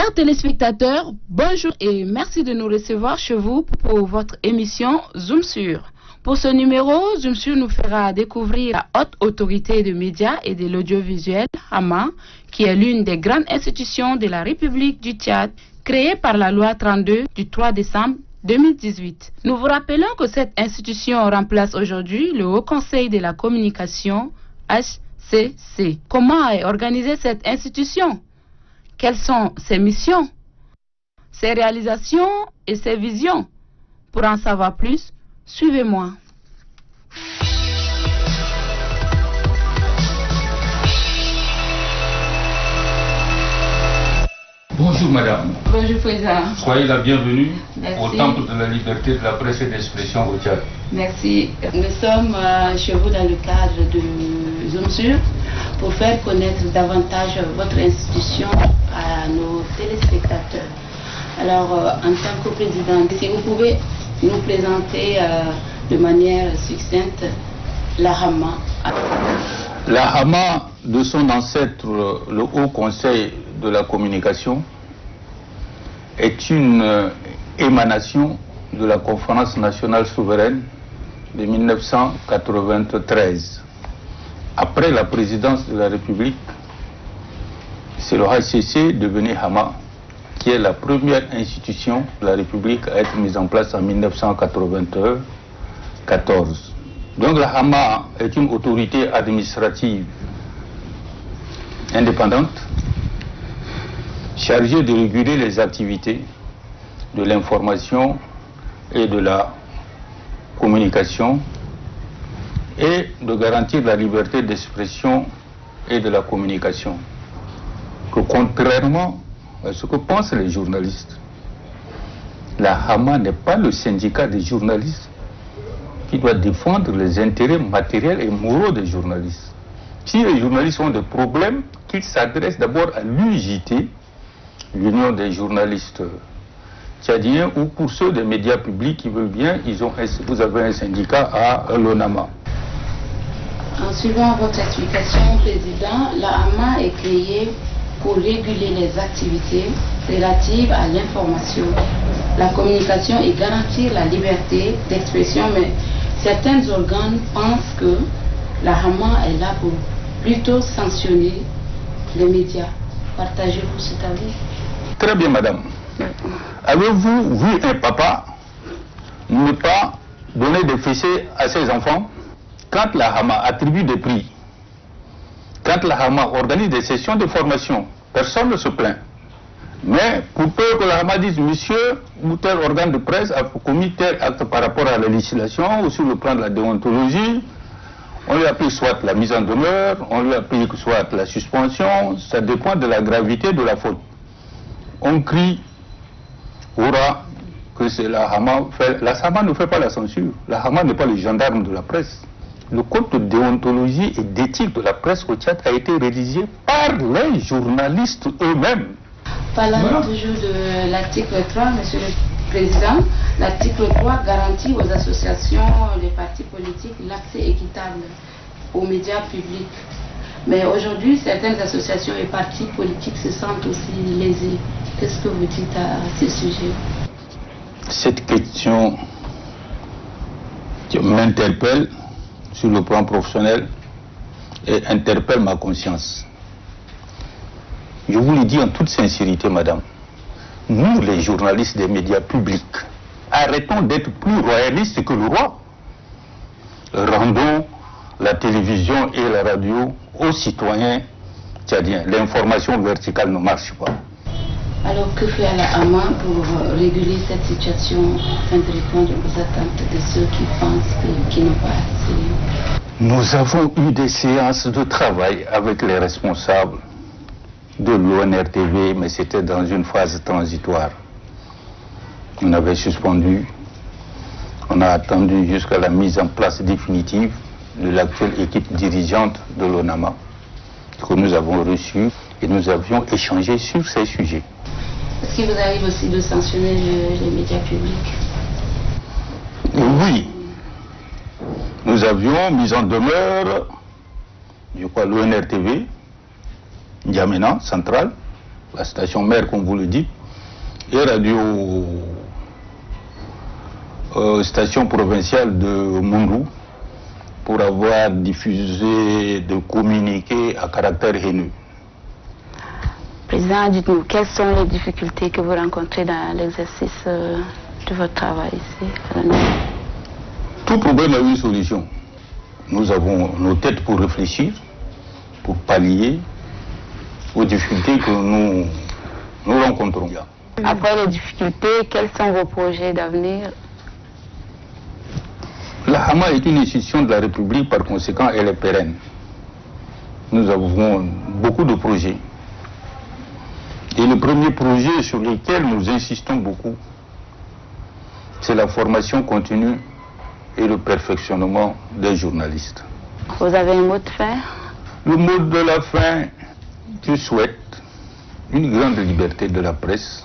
Chers téléspectateurs, bonjour et merci de nous recevoir chez vous pour votre émission Zoom Sur. Pour ce numéro, Zoom Sur nous fera découvrir la haute autorité de médias et de l'audiovisuel, Hama, qui est l'une des grandes institutions de la République du Tchad, créée par la loi 32 du 3 décembre 2018. Nous vous rappelons que cette institution remplace aujourd'hui le Haut Conseil de la Communication, HCC. Comment est organisée cette institution? Quelles sont ses missions, ses réalisations et ses visions? Pour en savoir plus, suivez-moi. Bonjour madame. Bonjour président. Soyez la bienvenue. Merci. Au temple de la liberté de la presse et d'expression au Tchad. Merci. Nous sommes chez vous dans le cadre de Zoom Sur pour faire connaître davantage votre institution à nos téléspectateurs. Alors, en tant que président, si vous pouvez nous présenter de manière succincte la Hama. La Hama, de son ancêtre, le Haut Conseil de la Communication, est une émanation de la Conférence nationale souveraine de 1993. Après la présidence de la République, c'est le HCC devenu Hama, qui est la première institution de la République à être mise en place en 1994. Donc la Hama est une autorité administrative indépendante, chargée de réguler les activités de l'information et de la communication et de garantir la liberté d'expression et de la communication. Que contrairement à ce que pensent les journalistes, la Hama n'est pas le syndicat des journalistes qui doit défendre les intérêts matériels et moraux des journalistes. Si les journalistes ont des problèmes, qu'ils s'adressent d'abord à l'UJT, l'Union des journalistes tchadiens, ou pour ceux des médias publics qui veulent bien, vous avez un syndicat à l'ONAMA. En suivant votre explication, Président, la Hama est créée pour réguler les activités relatives à l'information, la communication et garantir la liberté d'expression, mais certains organes pensent que la Hama est là pour plutôt sanctionner les médias. Partagez-vous cet avis? Très bien, madame. Avez-vous vu un papa ne pas donner de fessées à ses enfants? Quand la Hama attribue des prix, quand la Hama organise des sessions de formation, personne ne se plaint. Mais pour peu que la Hama dise, monsieur ou tel organe de presse a commis tel acte par rapport à la législation ou sur le plan de la déontologie, on lui applique soit la mise en demeure, on lui applique soit la suspension, ça dépend de la gravité de la faute. On crie, hurrah, que c'est la Hama. La Hama ne fait pas la censure. La Hama n'est pas le gendarme de la presse. Le code de déontologie et d'éthique de la presse au Tchad a été rédigé par les journalistes eux-mêmes. Parlons toujours de l'article 3, Monsieur le Président. L'article 3 garantit aux associations, les partis politiques, l'accès équitable aux médias publics. Mais aujourd'hui, certaines associations et partis politiques se sentent aussi lésés. Qu'est-ce que vous dites à ce sujet? Cette question m'interpelle sur le plan professionnel et interpelle ma conscience. Je vous le dis en toute sincérité, madame. Nous, les journalistes des médias publics, arrêtons d'être plus royalistes que le roi. Rendons la télévision et la radio aux citoyens tchadiens. L'information verticale ne marche pas. Alors que fait la Hama pour réguler cette situation afin de répondre aux attentes de ceux qui pensent qu'ils n'ont pas assez? Nous avons eu des séances de travail avec les responsables de l'ONRTV, mais c'était dans une phase transitoire. On avait suspendu, on a attendu jusqu'à la mise en place définitive de l'actuelle équipe dirigeante de l'ONAMA, que nous avons reçue et nous avions échangé sur ces sujets. Est-ce qu'il vous arrive aussi de sanctionner les médias publics? Oui. Nous avions mis en demeure, je crois, l'ONRTV, N'Djamena, centrale, la station mère comme vous le dites, et radio station provinciale de Moundou, pour avoir diffusé des communiqués à caractère haineux. Président, dites-nous, quelles sont les difficultés que vous rencontrez dans l'exercice de votre travail ici à la Nord? Tout problème a une solution. Nous avons nos têtes pour réfléchir, pour pallier aux difficultés que nous rencontrons. Après les difficultés, quels sont vos projets d'avenir? La Hama est une institution de la République, par conséquent, elle est pérenne. Nous avons beaucoup de projets. Et le premier projet sur lequel nous insistons beaucoup, c'est la formation continue et le perfectionnement des journalistes. Vous avez un mot de fin? Le mot de la fin, je souhaite une grande liberté de la presse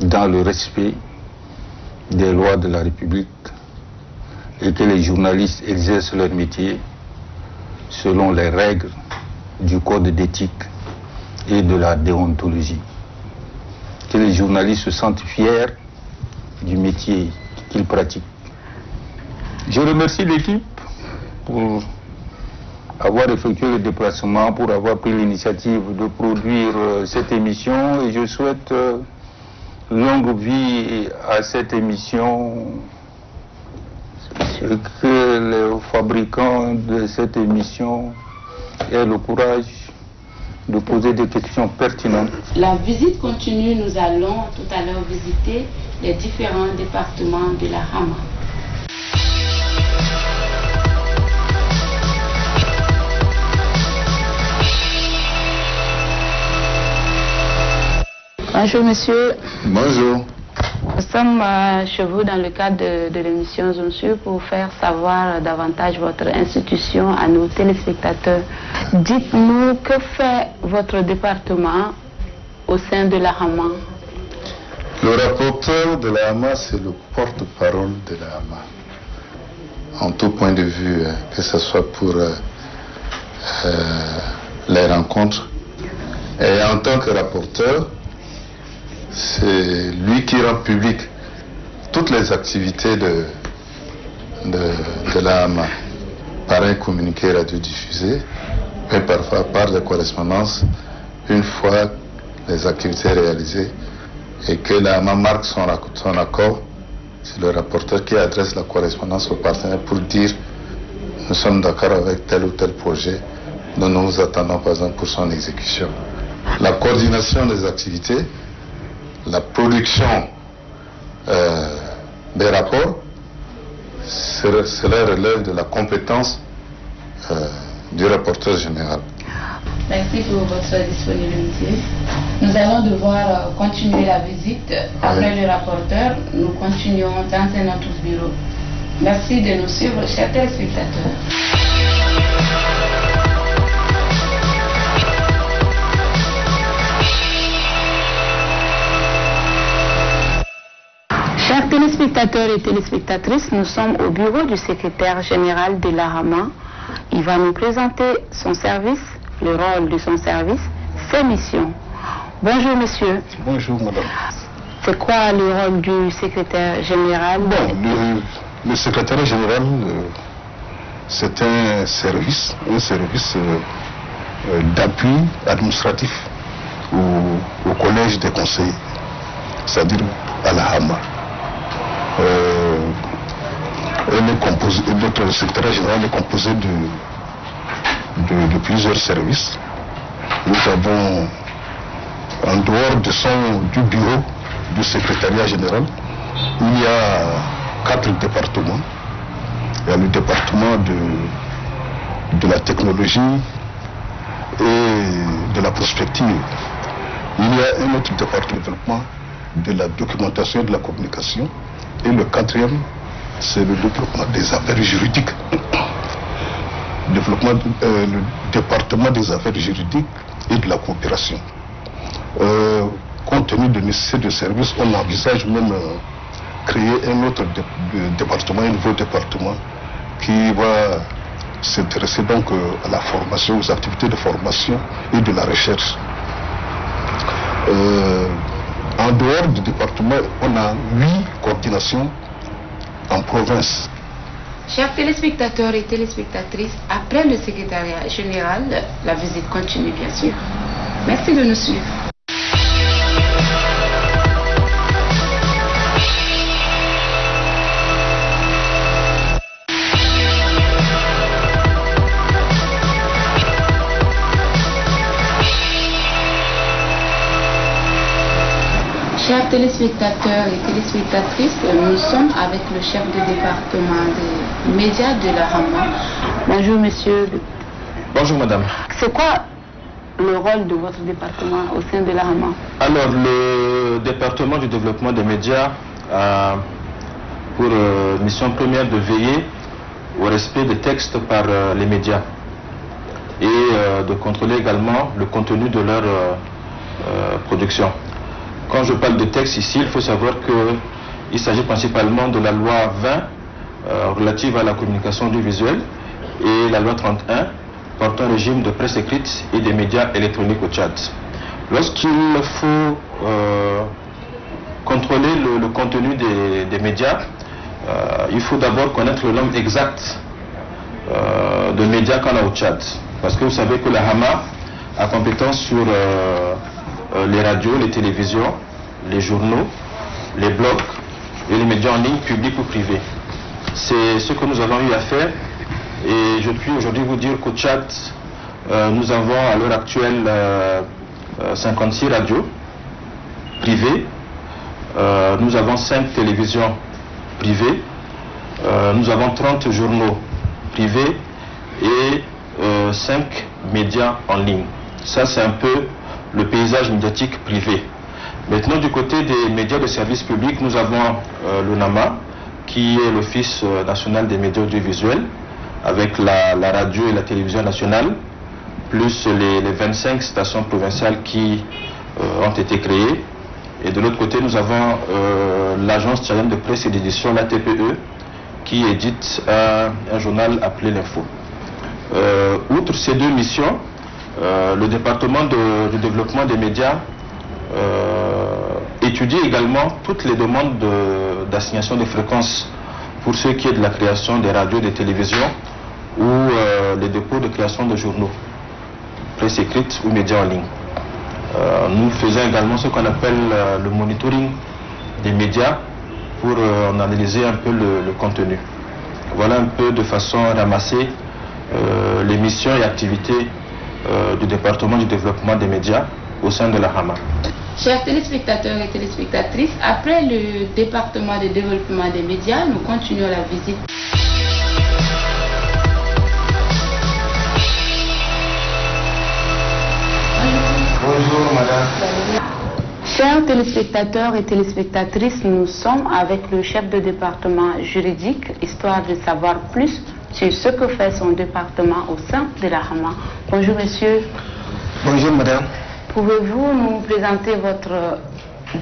dans le respect des lois de la République et que les journalistes exercent leur métier selon les règles du code d'éthique et de la déontologie. Que les journalistes se sentent fiers du métier qu'ils pratiquent. Je remercie l'équipe pour avoir effectué le déplacement, pour avoir pris l'initiative de produire cette émission, et je souhaite longue vie à cette émission, et que les fabricants de cette émission aient le courage de poser des questions pertinentes. La visite continue, nous allons tout à l'heure visiter les différents départements de la Hama. Bonjour monsieur. Bonjour. Nous sommes chez vous dans le cadre de l'émission Zoom Sur pour faire savoir davantage votre institution à nos téléspectateurs. Dites-nous, que fait votre département au sein de la Hama? Le rapporteur de la Hama, c'est le porte-parole de la Hama. En tout point de vue, que ce soit pour les rencontres. Et en tant que rapporteur, c'est lui qui rend public toutes les activités de la Hama par un communiqué radiodiffusé, mais parfois par des correspondances, une fois les activités réalisées et que la Hama marque son accord. C'est le rapporteur qui adresse la correspondance au partenaire pour dire nous sommes d'accord avec tel ou tel projet dont nous nous attendons par exemple pour son exécution. La coordination des activités, la production des rapports, cela relève de la compétence du rapporteur général. Merci pour votre disponibilité. Nous allons devoir continuer la visite. Après le rapporteur, nous continuons dans un autre bureau. Merci de nous suivre, chers téléspectateurs. Chers téléspectateurs et téléspectatrices, nous sommes au bureau du secrétaire général de la Hama. Il va nous présenter son service, le rôle de son service, ses missions. Bonjour monsieur. Bonjour madame. C'est quoi le rôle du secrétaire général? Bon, le secrétaire général, c'est un service d'appui administratif au collège des conseillers, c'est-à-dire à la Hama. Notre secrétaire général est composé de plusieurs services. Nous avons, en dehors du bureau du secrétariat général, il y a 4 départements. Il y a le département de la technologie et de la prospective. Il y a un autre département de développement de la documentation et de la communication. Et le 4e, c'est le développement des affaires juridiques. Le département des affaires juridiques et de la coopération. Compte tenu de nécessité de service, on envisage même créer un autre département, un nouveau département qui va s'intéresser donc à la formation, aux activités de formation et de la recherche. En dehors du département, on a 8 coordinations en province. Chers téléspectateurs et téléspectatrices, après le secrétariat général, la visite continue bien sûr. Merci de nous suivre. Chers téléspectateurs et téléspectatrices, nous sommes avec le chef de département des médias de la Hama. Bonjour monsieur. Bonjour madame. C'est quoi le rôle de votre département au sein de la Hama? Alors le département du développement des médias a pour mission première de veiller au respect des textes par les médias et de contrôler également le contenu de leur production. Quand je parle de texte ici, il faut savoir qu'il s'agit principalement de la loi 20 relative à la communication audiovisuelle et la loi 31 portant un régime de presse écrite et des médias électroniques au Tchad. Lorsqu'il faut contrôler le contenu des médias, il faut d'abord connaître le nombre exact de médias qu'on a au Tchad. Parce que vous savez que la Hama a compétence sur les radios, les télévisions, les journaux, les blogs et les médias en ligne, publics ou privés. C'est ce que nous avons eu à faire et je puis aujourd'hui vous dire qu'au Tchad, nous avons à l'heure actuelle 56 radios privées, nous avons 5 télévisions privées, nous avons 30 journaux privés et 5 médias en ligne. Ça c'est un peu le paysage médiatique privé. Maintenant, du côté des médias de service public, nous avons l'ONAMA, qui est l'Office national des médias audiovisuels, avec la radio et la télévision nationale, plus les 25 stations provinciales qui ont été créées. Et de l'autre côté, nous avons l'Agence tchadienne de presse et d'édition, la TPE, qui édite un journal appelé l'Info. Outre ces deux missions, le département du développement des médias étudie également toutes les demandes d'assignation de fréquences pour ce qui est de la création des radios, des télévisions ou les dépôts de création de journaux, presse écrite ou médias en ligne. Nous faisons également ce qu'on appelle le monitoring des médias pour en analyser un peu le contenu. Voilà un peu de façon ramassée les missions et activités du département du développement des médias au sein de la Hama. Chers téléspectateurs et téléspectatrices, après le département de développement des médias, nous continuons la visite. Bonjour madame. Chers téléspectateurs et téléspectatrices, nous sommes avec le chef de département juridique, histoire de savoir plus sur ce que fait son département au sein de la Hama. Bonjour monsieur. Bonjour madame. Pouvez-vous nous présenter votre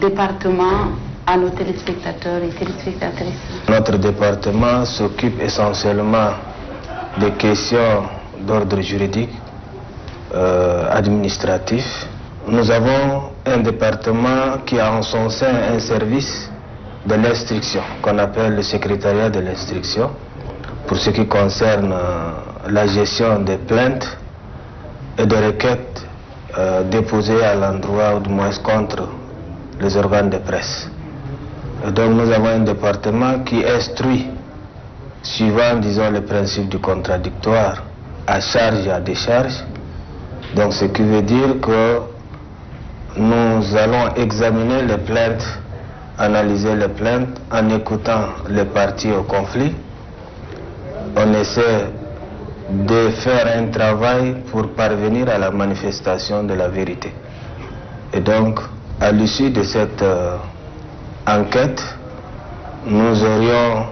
département à nos téléspectateurs et téléspectatrices? Notre département s'occupe essentiellement des questions d'ordre juridique, administratif. Nous avons un département qui a en son sein un service de l'instruction qu'on appelle le secrétariat de l'instruction pour ce qui concerne la gestion des plaintes et des requêtes déposées à l'endroit ou du moins contre les organes de presse. Et donc nous avons un département qui instruit suivant, disons, le principe du contradictoire à charge et à décharge. Donc ce qui veut dire que nous allons examiner les plaintes, analyser les plaintes en écoutant les parties au conflit. On essaie de faire un travail pour parvenir à la manifestation de la vérité. Et donc, à l'issue de cette enquête, nous aurions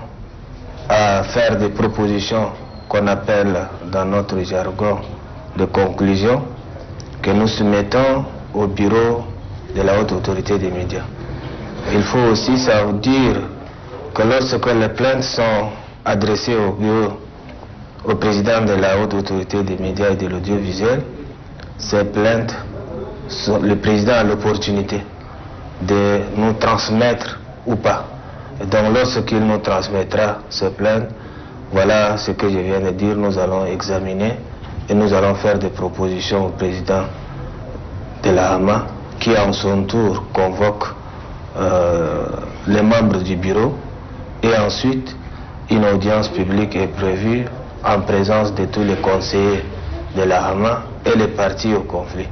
à faire des propositions qu'on appelle dans notre jargon de conclusion que nous soumettons au bureau de la haute autorité des médias. Il faut aussi savoir dire que lorsque les plaintes sont adressées au bureau, au président de la haute autorité des médias et de l'audiovisuel, ces plaintes le président a l'opportunité de nous transmettre ou pas. Et donc lorsqu'il nous transmettra ce plan, voilà ce que je viens de dire, nous allons examiner et nous allons faire des propositions au président de la Hama qui en son tour convoque les membres du bureau et ensuite une audience publique est prévue en présence de tous les conseillers de la Hama et les parties au conflit.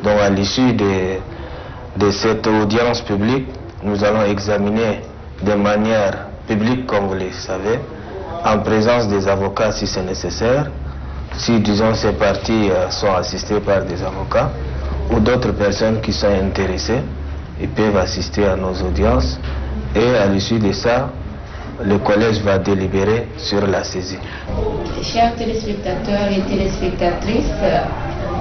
Donc à l'issue de cette audience publique, nous allons examiner de manière publique, comme vous le savez, en présence des avocats si c'est nécessaire, si disons ces parties sont assistées par des avocats ou d'autres personnes qui sont intéressées, ils peuvent assister à nos audiences et à l'issue de ça, le collège va délibérer sur la saisie. Chers téléspectateurs et téléspectatrices,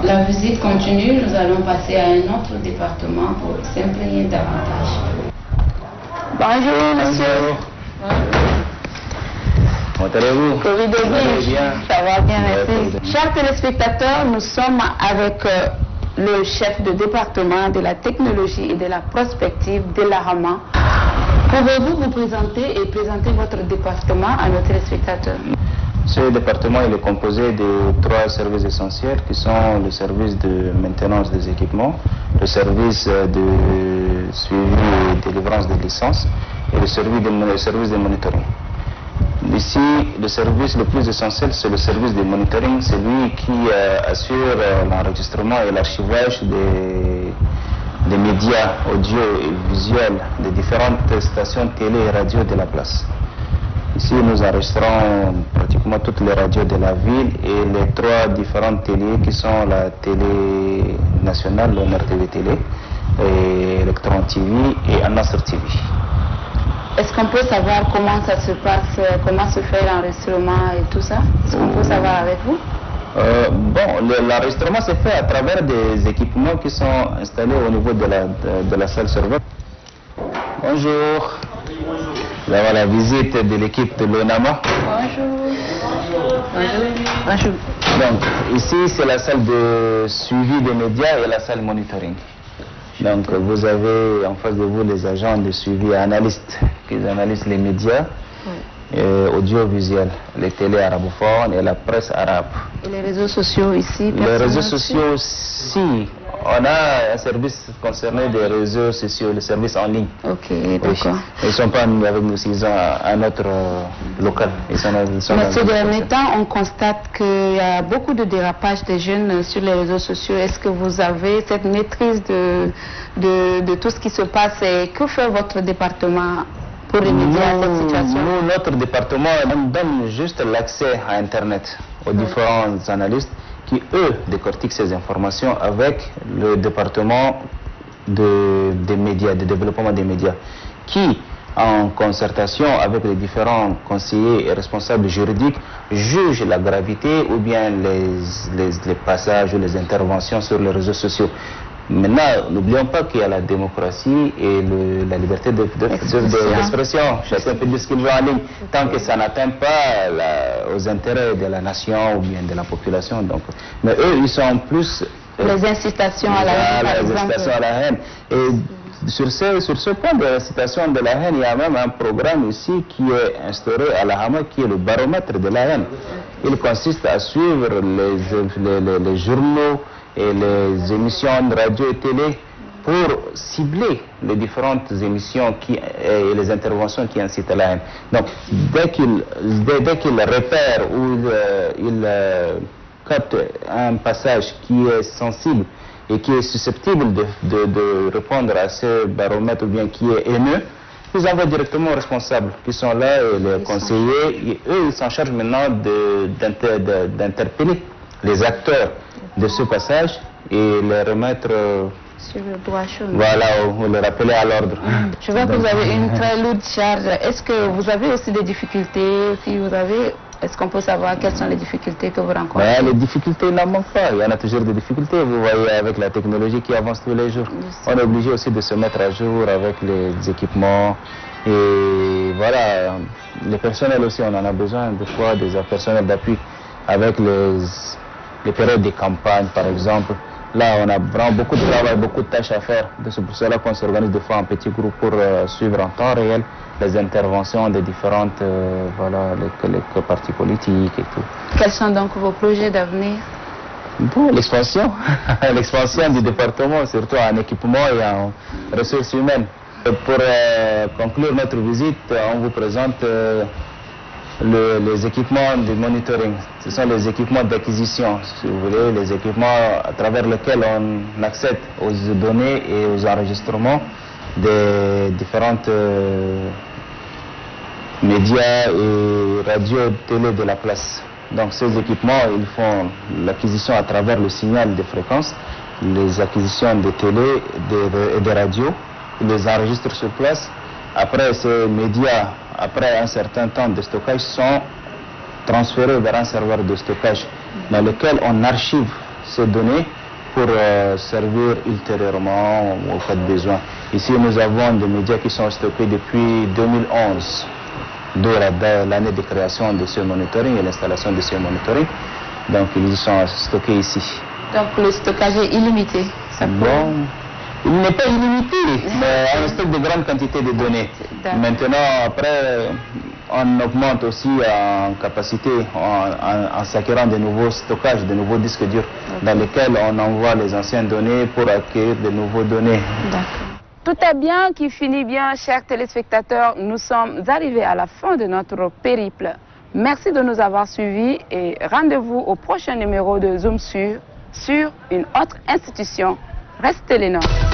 la visite continue. Nous allons passer à un autre département pour s'imprégner davantage. Bonjour, monsieur. Comment allez-vous? Bien. Ça va bien, merci. Chers téléspectateurs, nous sommes avec le chef de département de la technologie et de la prospective de la Hama. Pouvez-vous vous présenter et présenter votre département à nos téléspectateurs? Ce département il est composé de 3 services essentiels qui sont le service de maintenance des équipements, le service de suivi et délivrance des licences et le service de monitoring. Ici, le service le plus essentiel, c'est le service de monitoring, c'est lui qui assure l'enregistrement et l'archivage des médias audio et visuels des différentes stations télé et radio de la place. Ici, nous enregistrons pratiquement toutes les radios de la ville et les 3 différentes télés qui sont la télé nationale, l'Honneur TV Télé, et Electron TV et Al-Nasr TV. Est-ce qu'on peut savoir comment ça se passe, comment se fait l'enregistrement et tout ça? Est-ce qu'on peut savoir avec vous? L'enregistrement se fait à travers des équipements qui sont installés au niveau de la salle serveur. Bonjour. Là, voilà la visite de l'équipe de l'ONAMA. Bonjour. Donc, ici, c'est la salle de suivi des médias et la salle monitoring. Donc, vous avez en face de vous les agents de suivi et analystes qui analysent les médias audiovisuels, les télés arabophones et la presse arabe. Et les réseaux sociaux ici? Les réseaux sociaux aussi. On a un service concerné des réseaux sociaux, le service en ligne. Ok, d'accord. Ils ne sont pas avec nous, ils ont un autre local. Mais ces derniers temps, on constate qu'il y a beaucoup de dérapage des jeunes sur les réseaux sociaux. Est-ce que vous avez cette maîtrise de tout ce qui se passe et que fait votre département pour remédier à cette situation? Nous, notre département, on donne juste l'accès à Internet aux différents analystes qui, eux, décortiquent ces informations avec le département des médias, de développement des médias, qui, en concertation avec les différents conseillers et responsables juridiques, jugent la gravité ou bien les passages ou les interventions sur les réseaux sociaux. Maintenant, n'oublions pas qu'il y a la démocratie et la liberté d'expression. Chacun peut dire ce qu'il veut en ligne, tant que ça n'atteint pas aux intérêts de la nation ou bien de la population. Donc, mais eux, ils sont en plus... les incitations à la haine, par exemple. Les incitations à la haine. Et sur ce point de l'incitation de la haine, il y a même un programme ici qui est instauré à la Hama, qui est le baromètre de la haine. Il consiste à suivre les journaux et les émissions de radio et télé pour cibler les différentes émissions et les interventions qui incitent à la haine. Donc, dès qu'il repère ou il capte un passage qui est sensible et qui est susceptible de répondre à ce baromètre ou bien qui est haineux, ils envoient directement aux responsables qui sont là, et les conseillers, et eux ils s'en chargent maintenant d'interpeller les acteurs de ce passage et les remettre sur le droit chaud. Voilà, ou les rappeler à l'ordre. Je vois que vous avez une très lourde charge. Est-ce que vous avez aussi des difficultés? Si vous avez, est-ce qu'on peut savoir quelles sont les difficultés que vous rencontrez? Les difficultés n'en manquent pas. Il y en a toujours des difficultés. Vous voyez, avec la technologie qui avance tous les jours, on est obligé aussi de se mettre à jour avec les équipements. Et voilà, les personnels aussi, on en a besoin des fois, des personnels d'appui avec les périodes de campagne, par exemple. Là, on a vraiment beaucoup de travail, beaucoup de tâches à faire. C'est pour cela qu'on s'organise des fois en petits groupes pour suivre en temps réel les interventions des différentes voilà, les partis politiques et tout. Quels sont donc vos projets d'avenir? Bon, l'expansion. L'expansion du département, surtout en équipement et en ressources humaines. Pour conclure notre visite, on vous présente les équipements de monitoring. Ce sont les équipements d'acquisition, si vous voulez, les équipements à travers lesquels on accède aux données et aux enregistrements des différentes médias et radios, télé de la place. Donc ces équipements, ils font l'acquisition à travers le signal de fréquence, les acquisitions de télé et de radios, ils les enregistrent sur place. Après, ces médias, après un certain temps de stockage, sont transférés vers un serveur de stockage dans lequel on archive ces données pour servir ultérieurement au cas de besoin. Ici, nous avons des médias qui sont stockés depuis 2011, d'où l'année de création de ce monitoring et l'installation de ce monitoring. Donc, ils sont stockés ici. Donc, le stockage est illimité. Bon, il n'est pas illimité, mais un stock de grande quantité de données. Maintenant, après, on augmente aussi en capacité en s'acquérant de nouveaux stockages, de nouveaux disques durs, dans lesquels on envoie les anciennes données pour acquérir de nouvelles données. Tout est bien qui finit bien, chers téléspectateurs. Nous sommes arrivés à la fin de notre périple. Merci de nous avoir suivis et rendez-vous au prochain numéro de Zoom sur une autre institution. Restez les nôtres.